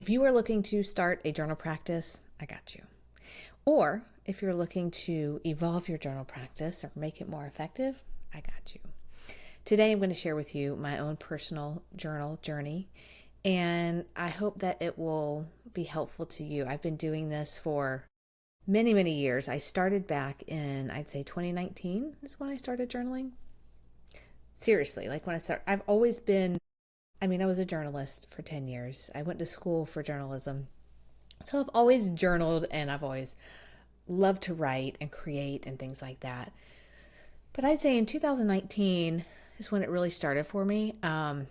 If you are looking to start a journal practice, I got you. Or if you're looking to evolve your journal practice or make it more effective, I got you. Today I'm going to share with you my own personal journal journey, and I hope that it will be helpful to you. I've been doing this for many, many years. I started back in, I'd say 2019 is when I started journaling. Seriously, like when I started, I've always been, I was a journalist for 10 years. I went to school for journalism. So I've always journaled and I've always loved to write and create and things like that. But I'd say in 2019 is when it really started for me. About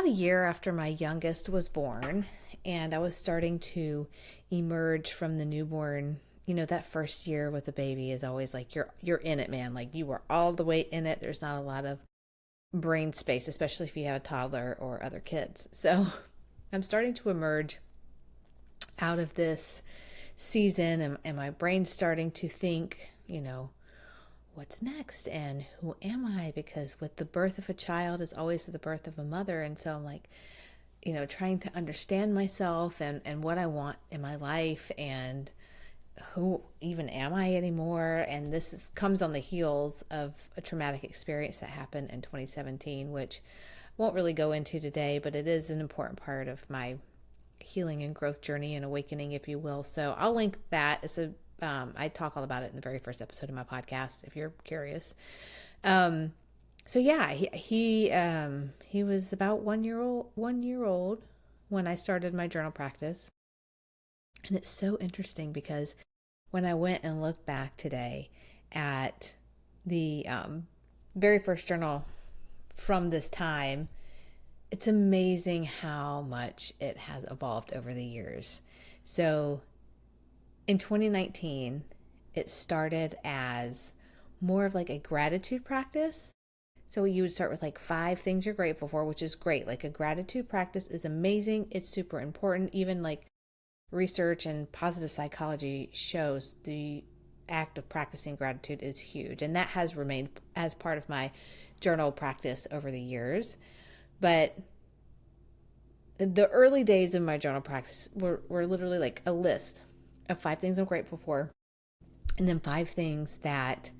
a year after my youngest was born, and I was starting to emerge from the newborn. You know, that first year with a baby is always like you're in it, man. Like you are all the way in it. There's not a lot of brain space, especially if you have a toddler or other kids. So I'm starting to emerge out of this season, and my brain's starting to think, what's next and who am I? Because with the birth of a child is always the birth of a mother. And so I'm like, trying to understand myself and what I want in my life and who even am I anymore. And comes on the heels of a traumatic experience that happened in 2017, which I won't really go into today, but it is an important part of my healing and growth journey and awakening, if you will. So I'll link that. I talk all about it in the very first episode of my podcast, if you're curious. So yeah, he was about 1 year old when I started my journal practice. And it's so interesting because when I went and looked back today at the very first journal from this time, it's amazing how much it has evolved over the years. So in 2019, it started as more of like a gratitude practice. So you would start with like 5 things you're grateful for, which is great. Like a gratitude practice is amazing. It's super important. Even like research and positive psychology shows the act of practicing gratitude is huge. And that has remained as part of my journal practice over the years. But the early days of my journal practice were literally like a list of 5 things I'm grateful for, and then 5 things that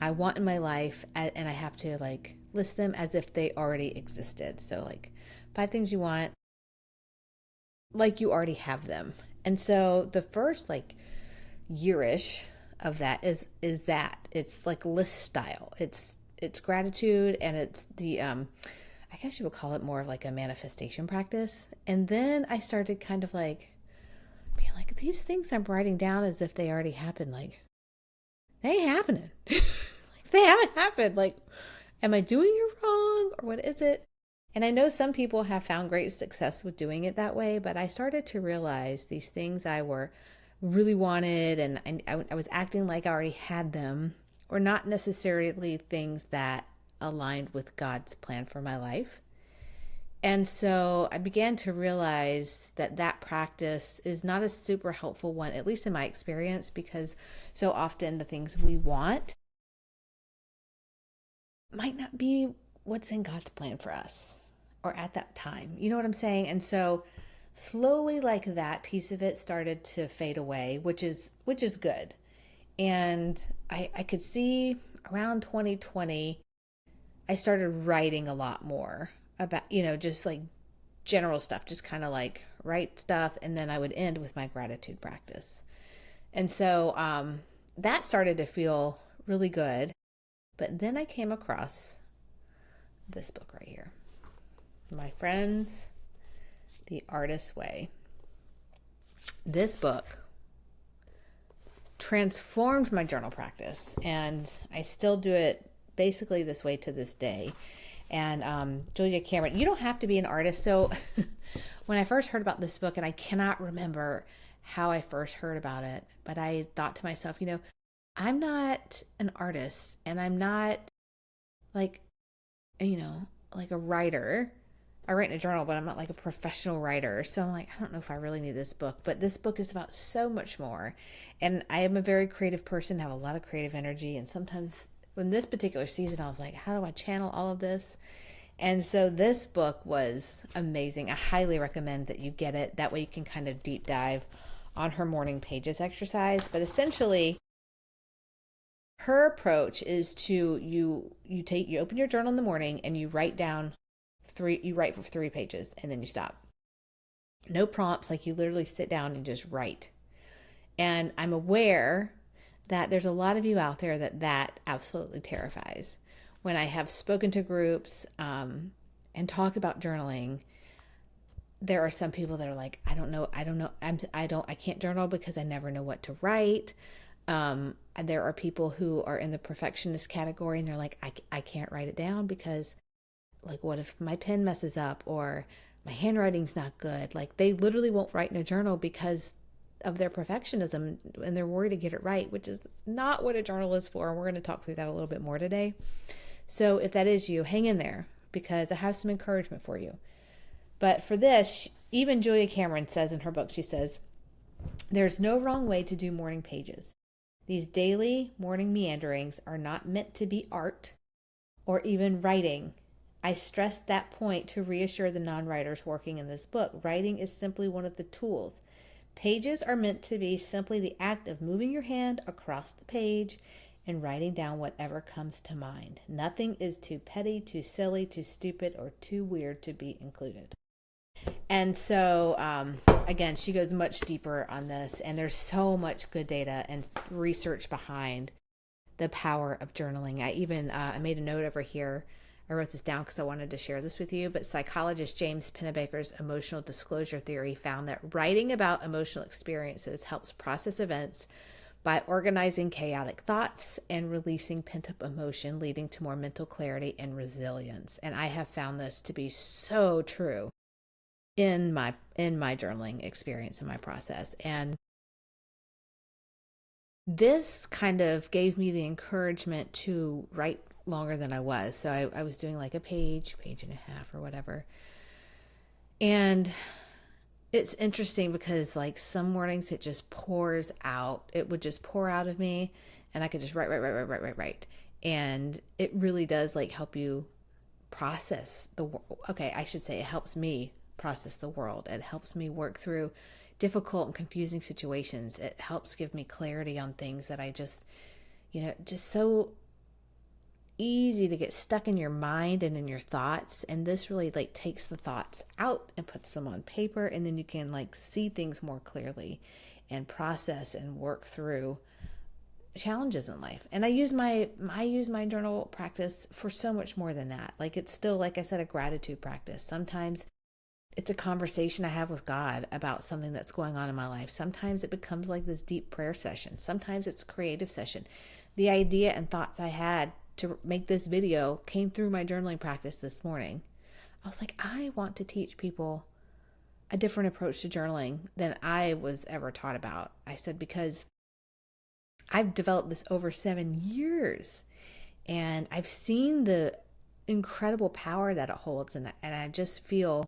I want in my life, and I have to like list them as if they already existed. So like 5 things you want, like you already have them. And so the first like yearish of that is that it's like list style. It's gratitude, and it's the I guess you would call it more of like a manifestation practice. And then I started kind of like being like, these things I'm writing down as if they already happened. Like, they ain't happening. Like, they haven't happened. Like, am I doing it wrong or what is it? And I know some people have found great success with doing it that way, but I started to realize these things I were really wanted and I was acting like I already had them, were not necessarily things that aligned with God's plan for my life. And so I began to realize that practice is not a super helpful one, at least in my experience, because so often the things we want might not be what's in God's plan for us or at that time. You know what I'm saying? And so slowly, like, that piece of it started to fade away, which is good. And I could see around 2020 I started writing a lot more about, just like general stuff, just kind of like write stuff. And then I would end with my gratitude practice. And so that started to feel really good. But then I came across this book right here, My Friends, The Artist's Way. This book transformed my journal practice, and I still do it basically this way to this day. And Julia Cameron, you don't have to be an artist. So when I first heard about this book, and I cannot remember how I first heard about it, but I thought to myself, I'm not an artist, and I'm not like, like a writer. I write in a journal, but I'm not like a professional writer. So I'm like, I don't know if I really need this book, but this book is about so much more. And I am a very creative person, have a lot of creative energy. And sometimes in this particular season, I was like, how do I channel all of this? And so this book was amazing. I highly recommend that you get it. That way you can kind of deep dive on her morning pages exercise. But essentially, her approach is to you open your journal in the morning and you write for 3 pages and then you stop. No prompts, like you literally sit down and just write. And I'm aware that there's a lot of you out there that absolutely terrifies. When I have spoken to groups and talked about journaling, there are some people that are like, I don't know, I can't journal because I never know what to write. There are people who are in the perfectionist category and they're like, I can't write it down because, like, what if my pen messes up or my handwriting's not good? Like, they literally won't write in a journal because of their perfectionism and they're worried to get it right, which is not what a journal is for. And we're going to talk through that a little bit more today. So if that is you, hang in there because I have some encouragement for you. But for this, even Julia Cameron says in her book, she says, there's no wrong way to do morning pages. These daily morning meanderings are not meant to be art or even writing. I stressed that point to reassure the non-writers working in this book. Writing is simply one of the tools. Pages are meant to be simply the act of moving your hand across the page and writing down whatever comes to mind. Nothing is too petty, too silly, too stupid, or too weird to be included. And so, again, she goes much deeper on this, and there's so much good data and research behind the power of journaling. I made a note over here. I wrote this down because I wanted to share this with you, but psychologist James Pennebaker's emotional disclosure theory found that writing about emotional experiences helps process events by organizing chaotic thoughts and releasing pent-up emotion, leading to more mental clarity and resilience. And I have found this to be so true in my journaling experience, in my process. And this kind of gave me the encouragement to write longer than I was. So I was doing like a page and a half or whatever. And it's interesting because like some mornings it just pours out. It would just pour out of me and I could just write. And it really does like help you process I should say it helps me process the world. It helps me work through difficult and confusing situations. It helps give me clarity on things that I just so easy to get stuck in your mind and in your thoughts. And this really like takes the thoughts out and puts them on paper, and then you can like see things more clearly and process and work through challenges in life. And I use my journal practice for so much more than that. Like, it's still, like I said, a gratitude practice. Sometimes it's a conversation I have with God about something that's going on in my life. Sometimes it becomes like this deep prayer session. Sometimes it's a creative session. The idea and thoughts I had to make this video came through my journaling practice this morning. I was like, I want to teach people a different approach to journaling than I was ever taught about. I said, because I've developed this over 7 years and I've seen the incredible power that it holds. And I just feel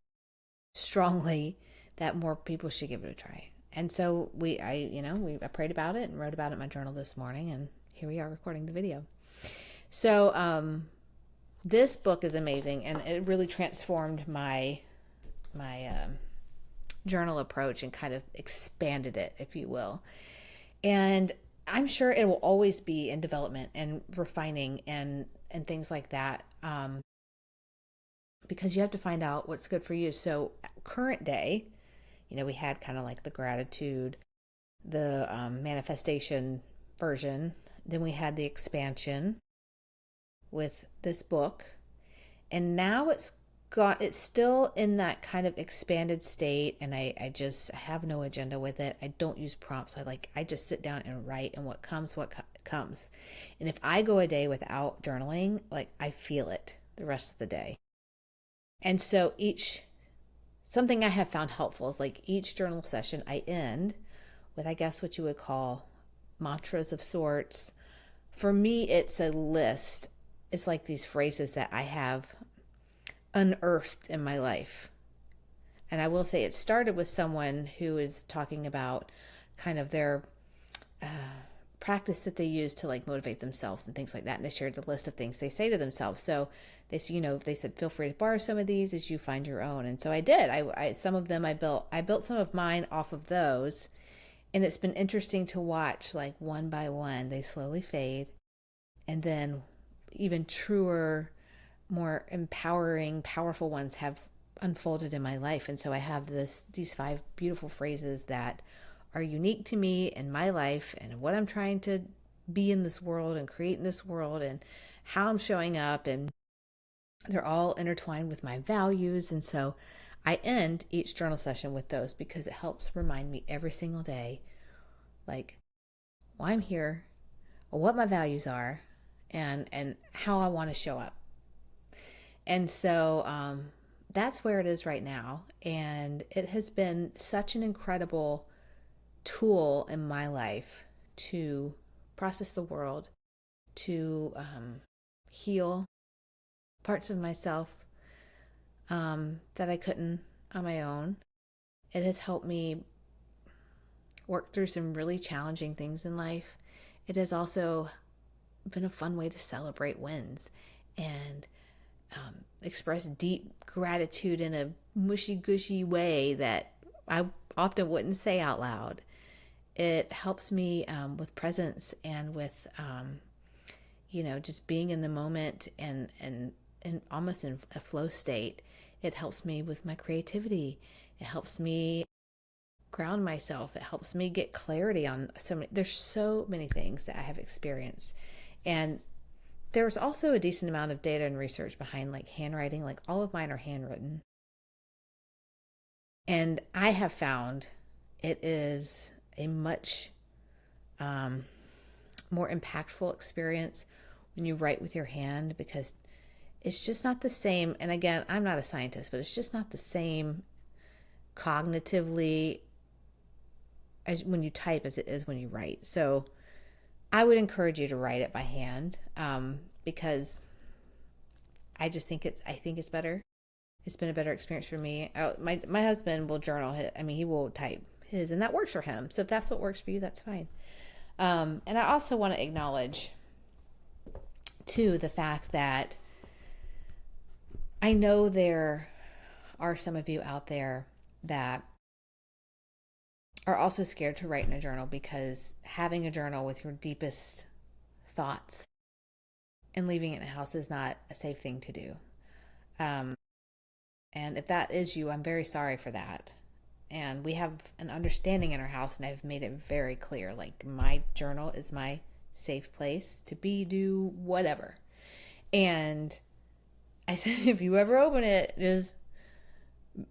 strongly that more people should give it a try. And so I prayed about it and wrote about it in my journal this morning, and here we are recording the video. So this book is amazing, and it really transformed my journal approach and kind of expanded it, if you will. And I'm sure it will always be in development and refining and things like that, because you have to find out what's good for you. So current day, we had kind of like the gratitude, the manifestation version. Then we had the expansion with this book, and now it's still in that kind of expanded state, and I just have no agenda with it. I don't use prompts. I just sit down and write, and what comes. And if I go a day without journaling, like, I feel it the rest of the day. And so something I have found helpful is like each journal session I end with, I guess, what you would call mantras of sorts. For me, it's a list. It's like these phrases that I have unearthed in my life. And I will say it started with someone who is talking about kind of their practice that they use to like motivate themselves and things like that. And they shared the list of things they say to themselves. So they, they said, feel free to borrow some of these as you find your own. And so I did. Some of them I built some of mine off of those. And it's been interesting to watch, like one by one, they slowly fade. And then even truer, more empowering, powerful ones have unfolded in my life. And so I have these 5 beautiful phrases that are unique to me and my life and what I'm trying to be in this world and create in this world and how I'm showing up. And they're all intertwined with my values. And so I end each journal session with those because it helps remind me every single day, like, why I'm here, what my values are, and how I want to show up. And so that's where it is right now. And it has been such an incredible tool in my life to process the world, to heal parts of myself that I couldn't on my own. It has helped me work through some really challenging things in life. It has also been a fun way to celebrate wins and express deep gratitude in a mushy-gushy way that I often wouldn't say out loud. It helps me with presence and with, just being in the moment and almost in a flow state. It helps me with my creativity. It helps me ground myself. It helps me get clarity on there's so many things that I have experienced. And there's also a decent amount of data and research behind like handwriting. Like all of mine are handwritten. And I have found it is a much more impactful experience when you write with your hand, because it's just not the same. And again, I'm not a scientist, but it's just not the same cognitively as when you type as it is when you write. So I would encourage you to write it by hand because I think it's better. It's been a better experience for me. My husband will journal. He will type his, and that works for him. So if that's what works for you, that's fine. And I also want to acknowledge, too, the fact that I know there are some of you out there that are also scared to write in a journal, because having a journal with your deepest thoughts and leaving it in a house is not a safe thing to do. And if that is you, I'm very sorry for that. And we have an understanding in our house, and I've made it very clear, like, my journal is my safe place to be, do whatever. And I said, if you ever open it, just,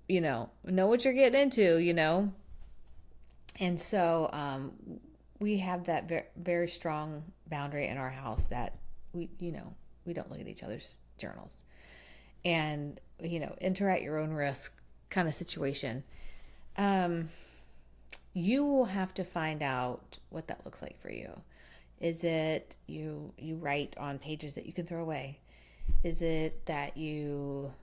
know what you're getting into, And so we have that very strong boundary in our house that we don't look at each other's journals. And, enter at your own risk kind of situation. You will have to find out what that looks like for you. Is it you write on pages that you can throw away? Is it that you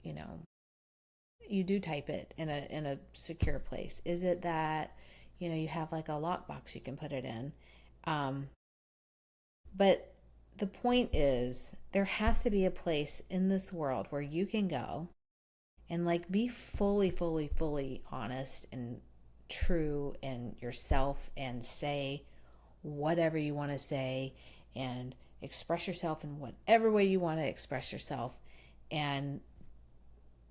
do type it in a secure place? Is it that, you have like a lockbox you can put it in? But the point is, there has to be a place in this world where you can go and like be fully honest and true in yourself and say whatever you want to say and express yourself in whatever way you want to express yourself. And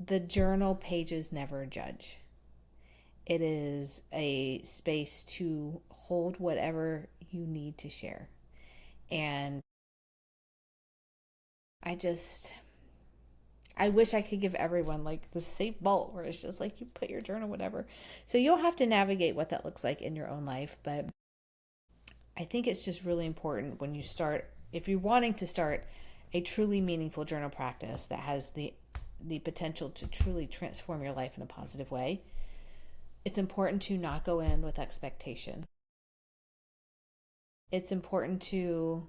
the journal pages never judge. It is a space to hold whatever you need to share. And I wish I could give everyone like the safe vault where it's just like you put your journal, whatever. So you'll have to navigate what that looks like in your own life. But I think it's just really important when you start, if you're wanting to start a truly meaningful journal practice that has the potential to truly transform your life in a positive way, it's important to not go in with expectation. It's important to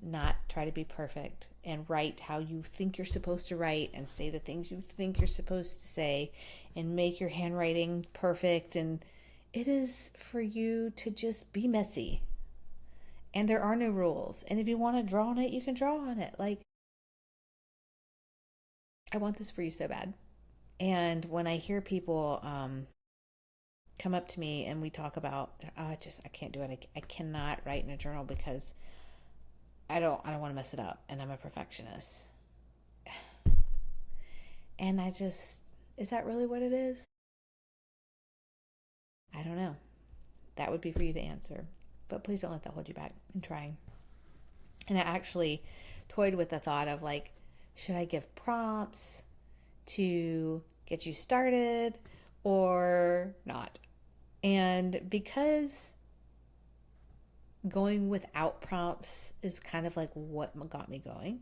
not try to be perfect and write how you think you're supposed to write and say the things you think you're supposed to say and make your handwriting perfect. And it is for you to just be messy. And there are no rules. And if you want to draw on it, you can draw on it. Like, I want this for you so bad. And when I hear people come up to me and we talk about, oh, I can't do it. I cannot write in a journal because I don't want to mess it up, and I'm a perfectionist. And is that really what it is? I don't know. That would be for you to answer. But please don't let that hold you back in trying. And I actually toyed with the thought of, like, should I give prompts to get you started or not? And because going without prompts is kind of like what got me going,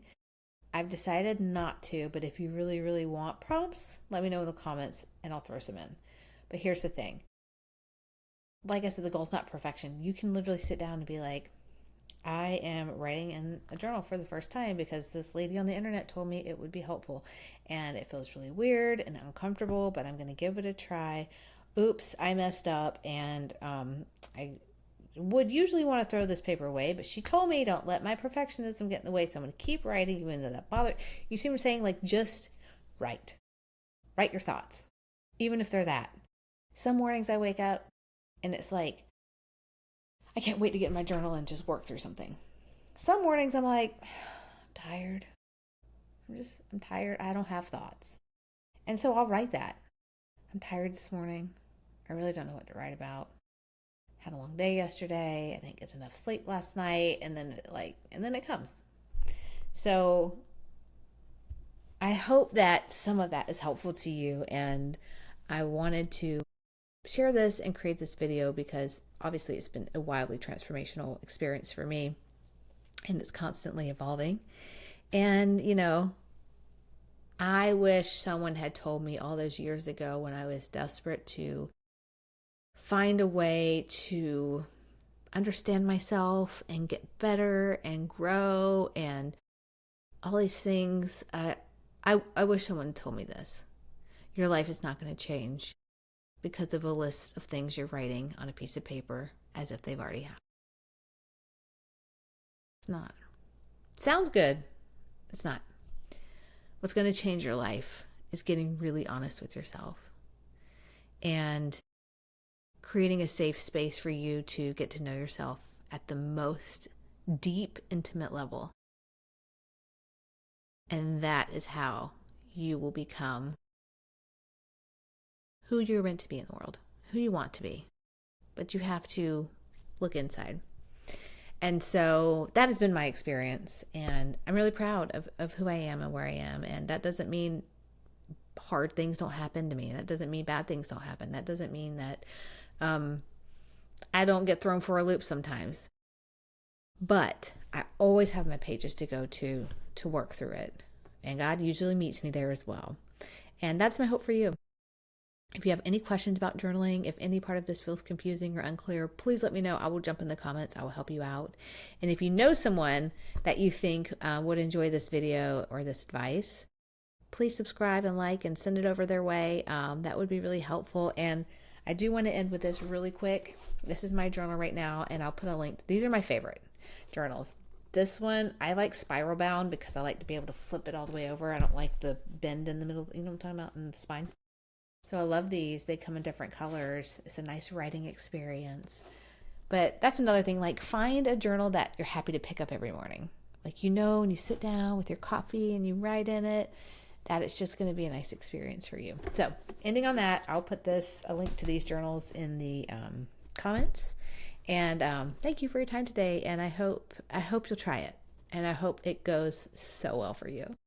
I've decided not to. But if you really, really want prompts, let me know in the comments and I'll throw some in. But here's the thing. Like I said, the goal's not perfection. You can literally sit down and be like, I am writing in a journal for the first time because this lady on the internet told me it would be helpful. And it feels really weird and uncomfortable, but I'm going to give it a try. Oops, I messed up, and I would usually want to throw this paper away, but she told me don't let my perfectionism get in the way, so I'm going to keep writing even though that bothered. You see what I'm saying? Like, just write. Write your thoughts, even if they're that. Some mornings I wake up and it's like, I can't wait to get in my journal and just work through something. Some mornings I'm like, I'm tired. I'm tired. I don't have thoughts. And so I'll write that. I'm tired this morning. I really don't know what to write about. Had a long day yesterday. I didn't get enough sleep last night. And then it comes. So I hope that some of that is helpful to you. And I wanted to share this and create this video because obviously it's been a wildly transformational experience for me. And it's constantly evolving. And, I wish someone had told me all those years ago when I was desperate to find a way to understand myself and get better and grow and all these things. I wish someone told me this. Your life is not going to change because of a list of things you're writing on a piece of paper as if they've already happened. It's not. Sounds good. It's not. What's going to change your life is getting really honest with yourself and creating a safe space for you to get to know yourself at the most deep, intimate level. And that is how you will become who you're meant to be in the world, who you want to be. But you have to look inside. And so that has been my experience, and I'm really proud of who I am and where I am. And that doesn't mean hard things don't happen to me. That doesn't mean bad things don't happen. That doesn't mean that I don't get thrown for a loop sometimes. But I always have my pages to go to work through it. And God usually meets me there as well. And that's my hope for you. If you have any questions about journaling, if any part of this feels confusing or unclear, please let me know. I will jump in the comments. I will help you out. And if you know someone that you think would enjoy this video or this advice, please subscribe and like and send it over their way. That would be really helpful. And I do want to end with this really quick. This is my journal right now, and I'll put a link. These are my favorite journals. This one, I like spiral bound because I like to be able to flip it all the way over. I don't like the bend in the middle, you know what I'm talking about, in the spine. So I love these. They come in different colors. It's a nice writing experience. But that's another thing, like find a journal that you're happy to pick up every morning. Like, when you sit down with your coffee and you write in it, that it's just going to be a nice experience for you. So ending on that, I'll put a link to these journals in the comments. And thank you for your time today. And I hope you'll try it. And I hope it goes so well for you.